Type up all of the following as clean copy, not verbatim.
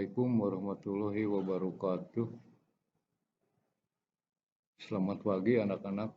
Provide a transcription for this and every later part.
Assalamualaikum warahmatullahi wabarakatuh. Selamat pagi anak-anak.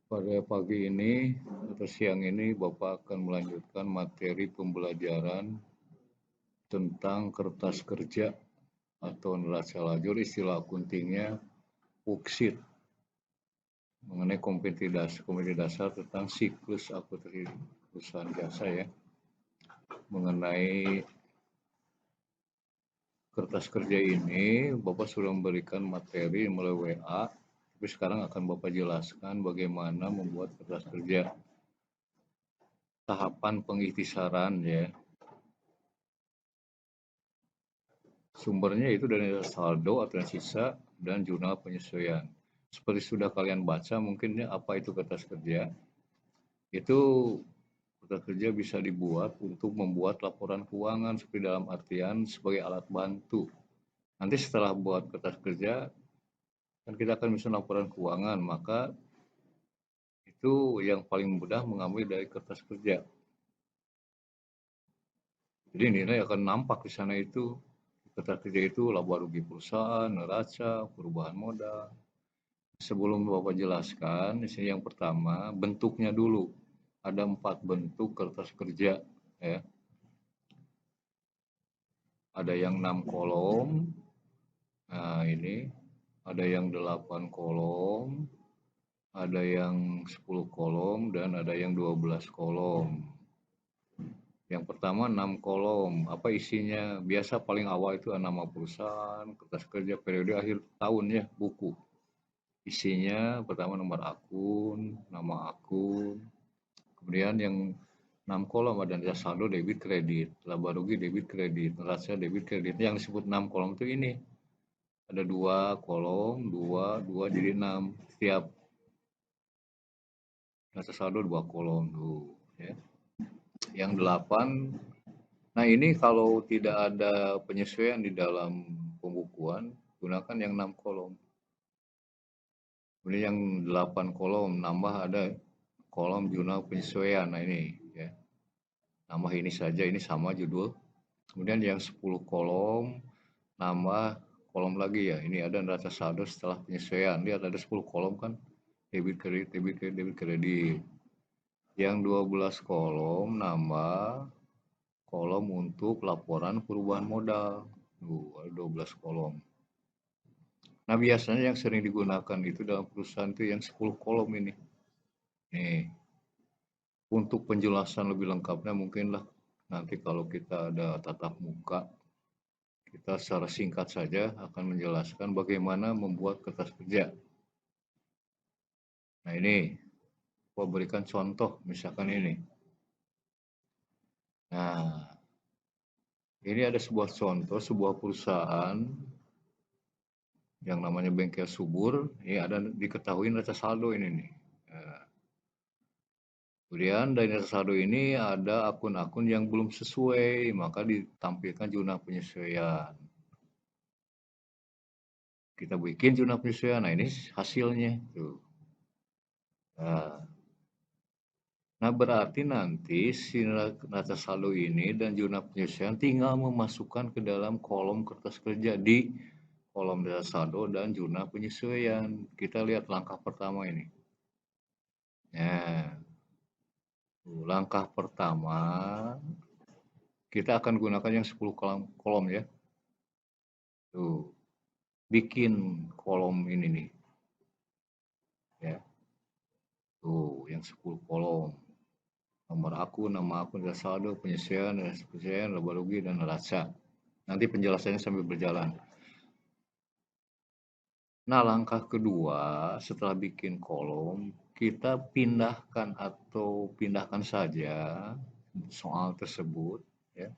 Pada pagi ini atau siang ini Bapak akan melanjutkan materi pembelajaran tentang kertas kerja atau neraca lajur, istilah akuntingnya worksheet, mengenai kompetensi dasar tentang siklus akuntansi perusahaan jasa ya. Mengenai kertas kerja ini, Bapak sudah memberikan materi melalui WA, tapi sekarang akan Bapak jelaskan bagaimana membuat kertas kerja. Tahapan pengikhtisaran ya. Sumbernya itu dari saldo atau sisa dan jurnal penyesuaian. Seperti sudah kalian baca mungkin ya, apa itu kertas kerja? Itu kertas kerja bisa dibuat untuk membuat laporan keuangan seperti dalam artian sebagai alat bantu. Nanti setelah buat kertas kerja, kan kita akan bisa laporan keuangan, maka itu yang paling mudah mengambil dari kertas kerja. Jadi nilai akan nampak di sana itu. Kertas kerja itu laba rugi perusahaan, neraca, perubahan modal. Sebelum Bapak jelaskan, di sini yang pertama, bentuknya dulu. Ada 4 bentuk kertas kerja. Ya. Ada yang 6 kolom, nah ini. Ada yang 8 kolom, ada yang 10 kolom, dan ada yang 12 kolom. Yang pertama 6 kolom, apa isinya? Biasa paling awal itu nama perusahaan, kertas kerja, periode akhir tahun ya, buku. Isinya pertama nomor akun, nama akun. Kemudian yang 6 kolom ada saldo debit kredit, laba rugi debit kredit, neraca debit kredit. Yang disebut 6 kolom itu ini. Ada 2 kolom, 2 jadi 6. Setiap neraca saldo 2 kolom tuh, ya. Yang 8, nah ini kalau tidak ada penyesuaian di dalam pembukuan, gunakan yang 6 kolom. Kemudian yang 8 kolom, nambah ada kolom jurnal penyesuaian. Nah ini ya. Nambah ini saja, ini sama judul. Kemudian yang 10 kolom, nambah kolom lagi ya. Ini ada neraca saldo setelah penyesuaian. Lihat ada 10 kolom kan. Debit kredit, debit kredit, debit kredit. Yang 12 kolom nambah kolom untuk laporan perubahan modal. Ada 12 kolom. Nah biasanya yang sering digunakan itu dalam perusahaan itu yang 10 kolom ini. Nih. Untuk penjelasan lebih lengkapnya mungkinlah nanti kalau kita ada tatap muka, kita secara singkat saja akan menjelaskan bagaimana membuat kertas kerja. Nah ini, saya berikan contoh misalkan ini. Nah, ini ada sebuah contoh, sebuah perusahaan yang namanya Bengkel Subur. Ini ada diketahui neraca saldo ini nih. Nah, kemudian dari neraca saldo ini ada akun-akun yang belum sesuai, maka ditampilkan jurnal penyesuaian. Kita bikin jurnal penyesuaian, nah ini hasilnya. Tuh. Nah berarti nanti si neraca saldo ini dan jurnal penyesuaian tinggal memasukkan ke dalam kolom kertas kerja di kolom neraca saldo dan jurnal penyesuaian. Kita lihat langkah pertama ini. Nah, langkah pertama kita akan gunakan yang 10 kolom ya. Tuh, bikin kolom ini nih. Ya. Tuh, yang 10 kolom. Nomor akun, nama akun, neraca saldo, penyesuaian, laba rugi, dan neraca. Nanti penjelasannya sambil berjalan. Nah, langkah kedua setelah bikin kolom, kita pindahkan atau pindahkan saja soal tersebut. Ya.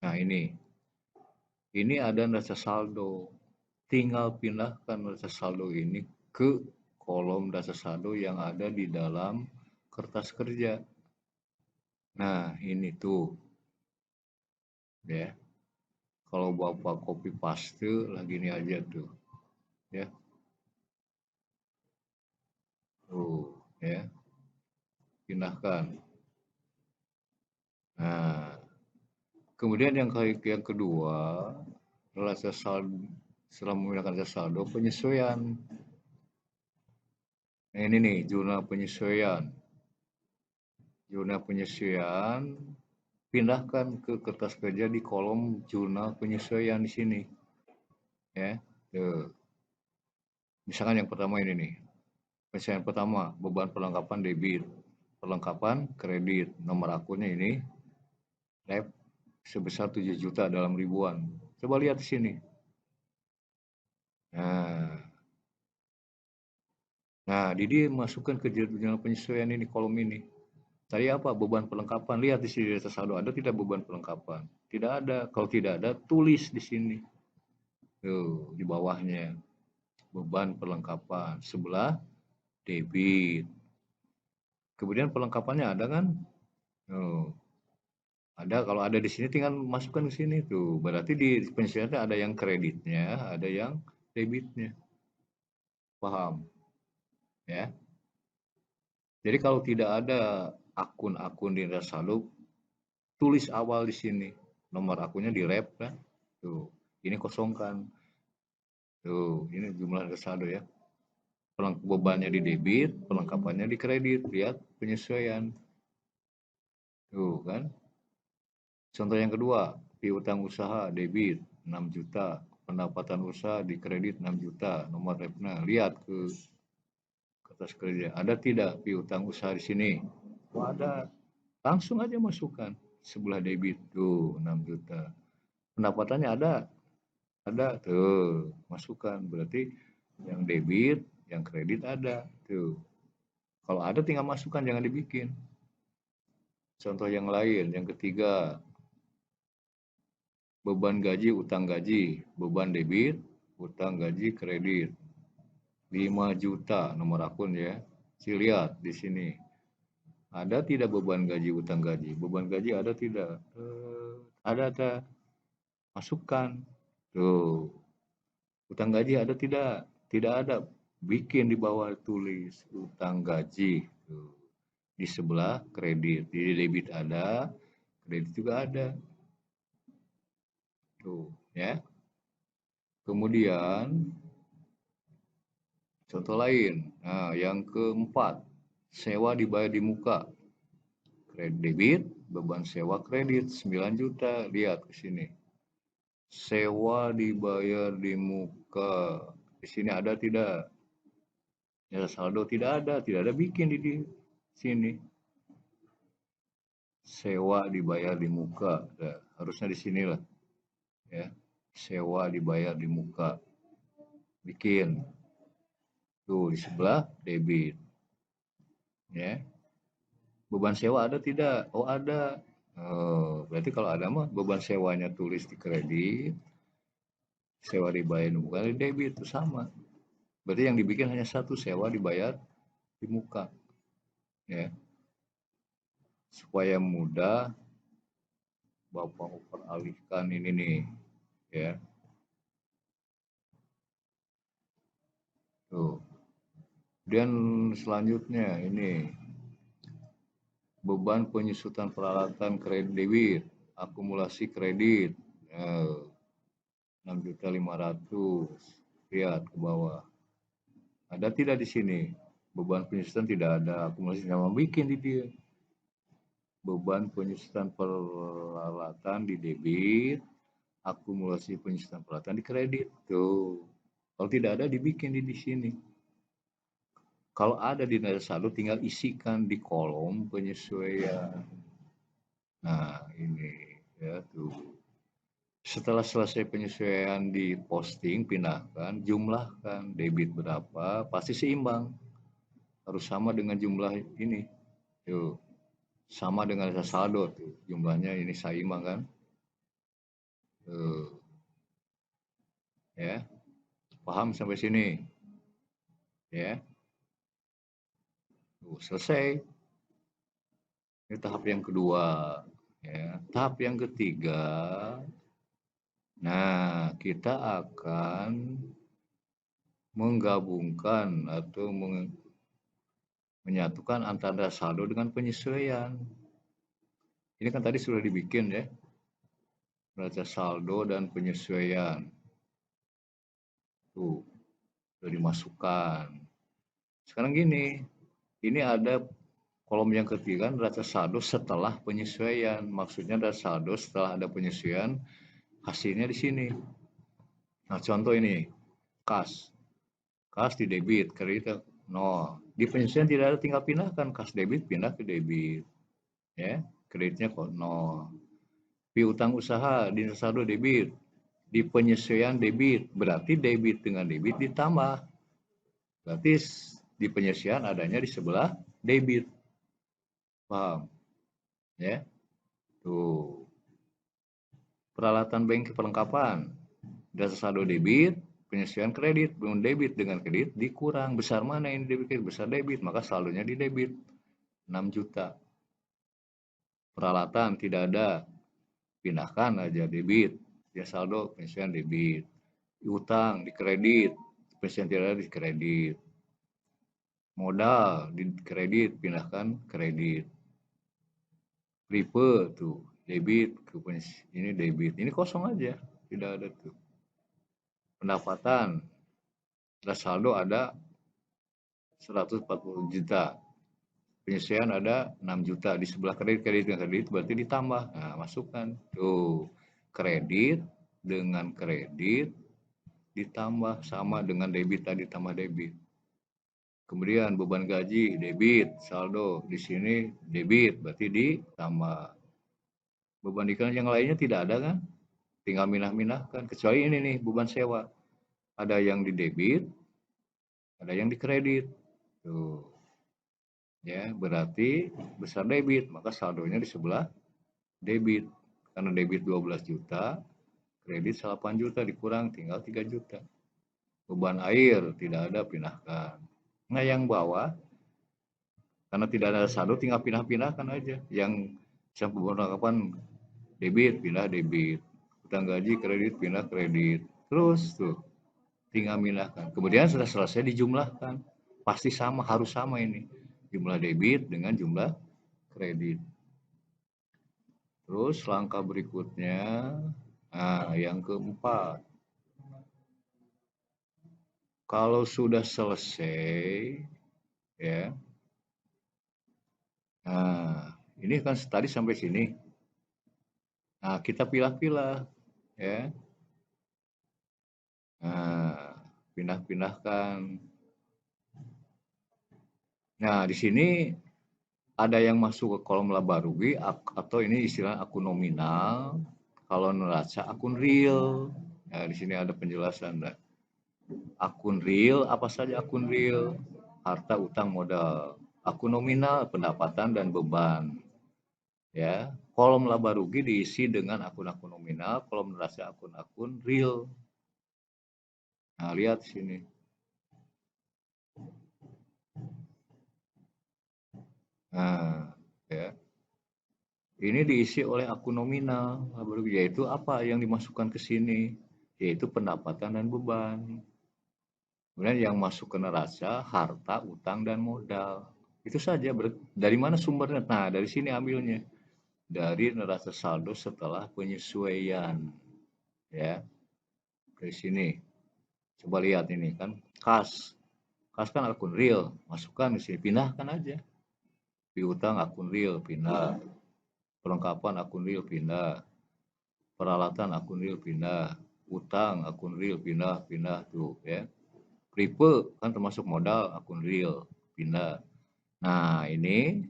Nah, ini ada neraca saldo. Tinggal pindahkan neraca saldo ini ke kolom neraca saldo yang ada di dalam kertas kerja. Nah, ini tuh. Ya. Kalau Bapak copy paste lagi ini aja tuh. Ya. Tuh, ya. Pindahkan. Nah, Kemudian yang kedua, relasi saldo setelah menggunakan saldo penyesuaian. Nah, ini nih jurnal penyesuaian. Jurnal penyesuaian pindahkan ke kertas kerja di kolom jurnal penyesuaian di sini. Ya. Tuh. Misalkan yang pertama ini nih. Penyesuaian pertama, beban perlengkapan debit, perlengkapan kredit, nomor akunnya ini lab sebesar 7 juta dalam ribuan. Coba lihat di sini. Nah, Didi masukkan ke jurnal penyesuaian ini kolom ini. Tadi apa? Beban perlengkapan. Lihat di sini di atas saldo ada tidak beban perlengkapan? Tidak ada. Kalau tidak ada, tulis di sini. Tuh, di bawahnya. Beban perlengkapan. Sebelah debit. Kemudian perlengkapannya ada kan? Tuh. Ada, kalau ada di sini tinggal masukkan ke sini tuh. Berarti di penyesuaian ada yang kreditnya, ada yang debitnya. Paham? Ya. Jadi kalau tidak ada akun-akun di saldo, tulis awal di sini. Nomor akunnya di rep kan. Tuh. Ini kosongkan. Tuh, ini jumlah saldo ya. Bebannya di debit, perlengkapannya di kredit. Lihat penyesuaian. Tuh kan. Contoh yang kedua, piutang usaha debit 6 juta, pendapatan usaha di kredit 6 juta, nomor repna. Lihat ke kertas kerja. Ada tidak piutang usaha di sini? Oh, ada. Langsung aja masukkan. Sebelah debit tuh 6 juta. Pendapatannya ada. Ada tuh, masukkan. Berarti yang debit, yang kredit ada. Tuh. Kalau ada tinggal masukkan, jangan dibikin. Contoh yang lain, yang ketiga, beban gaji, utang gaji, beban debit, utang gaji, kredit. 5 juta nomor akun ya. Lihat di sini. Ada tidak beban gaji, utang gaji? Beban gaji ada tidak? Ada. Masukkan. Tuh. Utang gaji ada tidak? Tidak ada. Bikin di bawah tulis utang gaji. Tuh. Di sebelah kredit. Di debit ada, kredit juga ada. Tuh, ya. Kemudian contoh lain. Nah, yang keempat, sewa dibayar di muka. Kredit debit, beban sewa kredit 9 juta. Lihat ke sini. Sewa dibayar di muka. Di sini ada tidak? Ya, saldo tidak ada bikin di sini. Sewa dibayar di muka. Nah, harusnya di sinilah. Ya. Sewa dibayar di muka. Bikin. Tuh di sebelah debit. Ya. Beban sewa ada tidak? Oh, ada. Oh, berarti kalau ada mah beban sewanya tulis di kredit, sewa dibayar di muka, di debit itu sama. Berarti yang dibikin hanya satu, sewa dibayar di muka. Ya. Supaya mudah Bapak peralihkan ini nih, ya. Tuh. Dan selanjutnya ini beban penyusutan peralatan kredit debit, akumulasi kredit. 6.500.000. Lihat ke bawah. Ada tidak di sini? Beban penyusutan tidak ada, akumulasi sama bikin di dia. Beban penyusutan peralatan di debit, akumulasi penyusutan peralatan di kredit. Tuh. Kalau tidak ada dibikin di sini. Kalau ada di neraca saldo tinggal isikan di kolom penyesuaian. Nah, ini ya tuh. Setelah selesai penyesuaian di posting, pindahkan, jumlahkan debit berapa, pasti seimbang. Harus sama dengan jumlah ini. Tuh. Sama dengan saldo tuh. Jumlahnya ini seimbang kan? Tuh. Ya. Paham sampai sini? Ya. Tuh, selesai. Ini tahap yang kedua. Ya. Tahap yang ketiga. Nah, kita akan menggabungkan atau menyatukan antara saldo dengan penyesuaian. Ini kan tadi sudah dibikin ya. neraca saldo dan penyesuaian. Tuh, udah dimasukkan. Sekarang gini, ini ada kolom yang ketiga, neraca saldo setelah penyesuaian. Maksudnya neraca saldo setelah ada penyesuaian, hasilnya di sini. Nah, contoh ini, kas. Kas di debit, kredit nol. Di penyesuaian tidak ada, tinggal pindahkan kas debit pindah ke debit. Ya, kreditnya kok nol. Piutang usaha di saldo debit. Di penyesuaian debit, berarti debit dengan debit ditambah. Berarti di penyesuaian adanya di sebelah debit. Paham? Ya. Tuh. Peralatan bank perlengkapan. Dasar saldo debit, penyesuaian kredit, belum debit dengan kredit dikurang. Besar mana ini debit? Besar debit, maka saldonya di debit. 6 juta. Peralatan tidak ada, pindahkan aja debit. Ya saldo penyesuaian debit. Utang di kredit, penyesuaian tidak ada di kredit. Modal di kredit, pindahkan kredit. Ripe tuh, debit ke ini debit. Ini kosong aja, tidak ada tuh. Pendapatan, saldo ada 140 juta. Penyesuaian ada 6 juta. Di sebelah kredit berarti ditambah. Nah, masukkan. Tuh, kredit dengan kredit ditambah sama dengan debit tadi tambah debit. Kemudian beban gaji debit, saldo di sini debit berarti ditambah. Beban iklan yang lainnya tidak ada kan? Tinggal minah-minahkan. Kecuali ini nih beban sewa. Ada yang di debit, ada yang di kredit. Tuh. Ya, berarti besar debit, maka saldonya di sebelah debit. Karena debit 12 juta, kredit 8 juta dikurang tinggal 3 juta. Beban air tidak ada, pindahkan. Nah, yang bawah karena tidak ada saldo tinggal pindah-pindahkan aja. Yang perlengkapan debit pindah debit, utang gaji kredit pindah kredit. Terus tuh tinggal pindahkan. Kemudian sudah selesai dijumlahkan. Pasti sama, harus sama ini. Jumlah debit dengan jumlah kredit. Terus langkah berikutnya, nah yang keempat. Kalau sudah selesai, ya. Nah, ini kan tadi sampai sini. Nah, kita pilah-pilah, ya. Nah, pindah-pindahkan. Nah, di sini ada yang masuk ke kolom laba rugi atau ini istilah akun nominal. Kalau neraca akun real. Nah, di sini ada penjelasan. Akun real, apa saja akun real? Harta, utang, modal. Akun nominal, pendapatan dan beban. Ya, kolom laba rugi diisi dengan akun-akun nominal, kolom neraca akun-akun real. Nah, lihat sini. Nah, ya. Ini diisi oleh akun nominal laba rugi, yaitu apa yang dimasukkan ke sini? Yaitu pendapatan dan beban. Kemudian yang masuk ke neraca, harta, utang, dan modal. Itu saja. Dari mana sumbernya? Nah, dari sini ambilnya. Dari neraca saldo setelah penyesuaian. Ya, dari sini. Coba lihat ini kan, kas. Kas kan akun real. Masukkan di sini, pindahkan aja. Piutang akun real, pindah. Perlengkapan akun real, pindah. Peralatan akun real, pindah. Utang akun real, pindah tuh ya. Ripe kan termasuk modal akun real, pindah. Nah, ini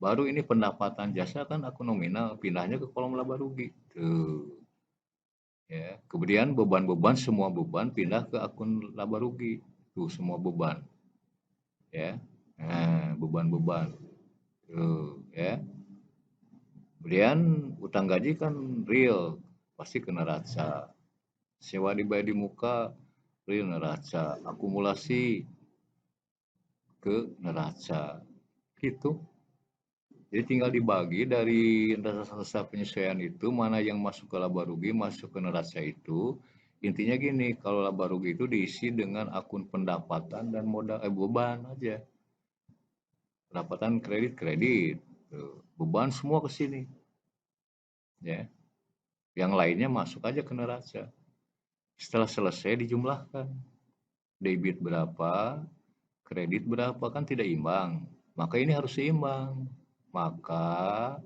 baru ini pendapatan jasa kan akun nominal, pindahnya ke kolom laba rugi. Tuh. Ya, kemudian beban-beban semua beban pindah ke akun laba rugi. Tuh semua beban. Ya. Nah, beban-beban. Tuh, ya. Kemudian utang gaji kan real, pasti ke neraca. Sewa dibayar di muka real neraca, akumulasi ke neraca. Gitu. Jadi tinggal dibagi dari neraca penyesuaian itu mana yang masuk ke laba rugi, masuk ke neraca itu. Intinya gini, kalau laba rugi itu diisi dengan akun pendapatan dan modal beban aja. Pendapatan kredit, beban semua ke sini. Ya. Yang lainnya masuk aja ke neraca. Setelah selesai dijumlahkan. Debit berapa, kredit berapa, kan tidak imbang. Maka ini harus seimbang. Maka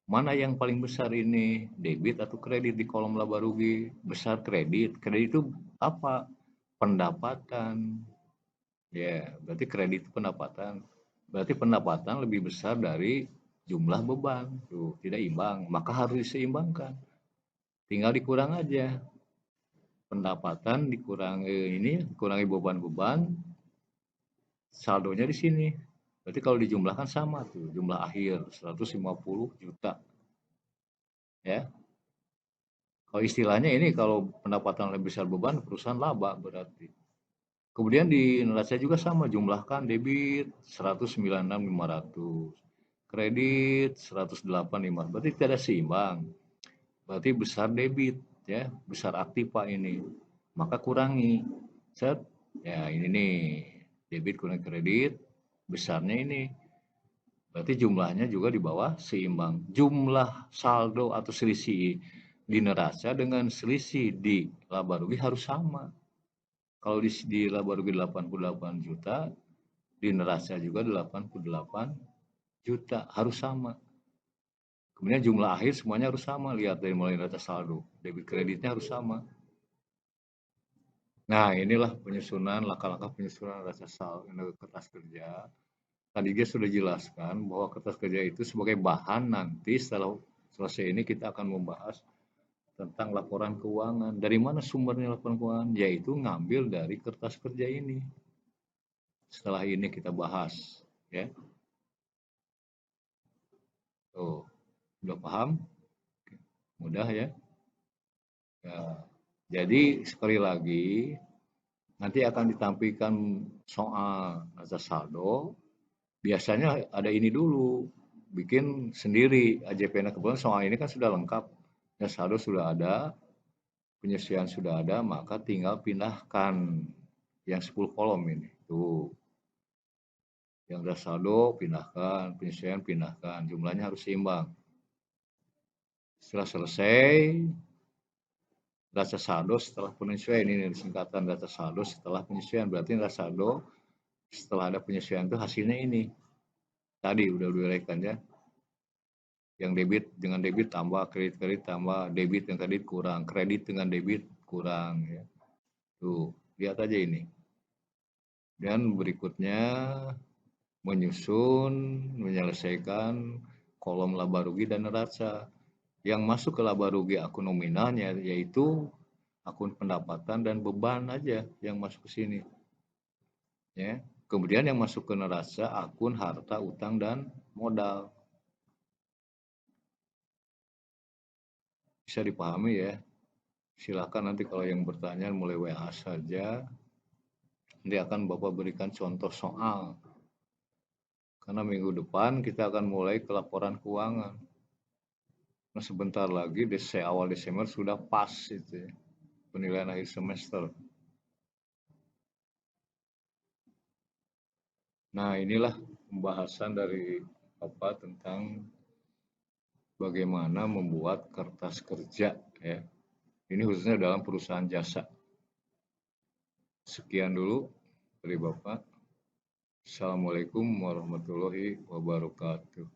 mana yang paling besar ini, debit atau kredit di kolom laba rugi? Besar kredit. Kredit itu apa? Pendapatan. Ya, berarti kredit itu pendapatan. Berarti pendapatan lebih besar dari jumlah beban. Tuh, tidak imbang. Maka harus diseimbangkan. Tinggal dikurang aja. Pendapatan dikurangi beban-beban, saldonya di sini. Berarti kalau dijumlahkan sama tuh, jumlah akhir 150 juta. Ya. Kalau istilahnya ini kalau pendapatan lebih besar beban, perusahaan laba berarti. Kemudian di neraca juga sama, jumlahkan debit 196.500, kredit 108.500, berarti tidak seimbang. Berarti besar debit, ya, besar aktiva ini. Maka kurangi. Set, ya ini nih, debit kurang kredit, besarnya ini. Berarti jumlahnya juga di bawah seimbang. Jumlah saldo atau selisih di neraca dengan selisih di laba rugi harus sama. Kalau di laba rugi 88 juta, di neraca juga 88 juta, harus sama. Kemudian jumlah akhir semuanya harus sama, lihat dari mulai neraca saldo, debit kreditnya harus sama. Nah, inilah penyusunan, langkah-langkah penyusunan neraca saldo kertas kerja. Tadi dia sudah jelaskan bahwa kertas kerja itu sebagai bahan nanti setelah selesai ini kita akan membahas tentang laporan keuangan. Dari mana sumbernya laporan keuangan? Yaitu ngambil dari kertas kerja ini. Setelah ini kita bahas, ya. Tuh, udah paham? Mudah ya? Ya. Jadi sekali lagi nanti akan ditampilkan soal neraca saldo. Biasanya ada ini dulu, bikin sendiri AJPN. Kebetulan soal ini kan sudah lengkap, ya saldo sudah ada, penyesian sudah ada, maka tinggal pindahkan yang 10 kolom ini. Tuh, yang udah saldo pindahkan, penyesian pindahkan, jumlahnya harus seimbang. Setelah selesai, neraca saldo setelah penyesuaian, ini singkatan neraca saldo setelah penyesuaian, berarti neraca saldo setelah ada penyesuaian itu hasilnya ini. Tadi udah diuraikan ya. Yang debit dengan debit tambah, kredit tambah, debit dengan kredit kurang, kredit dengan debit kurang ya. Tuh, lihat aja ini. Dan berikutnya menyusun, menyelesaikan kolom laba rugi dan neraca. Yang masuk ke laba rugi akun nominalnya yaitu akun pendapatan dan beban aja yang masuk ke sini. Ya. Kemudian yang masuk ke neraca akun harta, utang dan modal. Bisa dipahami ya. Silakan nanti kalau yang bertanya mulai WA saja. Nanti akan Bapak berikan contoh soal. Karena minggu depan kita akan mulai ke laporan keuangan. Nah, sebentar lagi awal Desember sudah pas itu ya, penilaian akhir semester. Nah, inilah pembahasan dari Bapak tentang bagaimana membuat kertas kerja ya. Ini khususnya dalam perusahaan jasa. Sekian dulu dari Bapak. Assalamualaikum warahmatullahi wabarakatuh.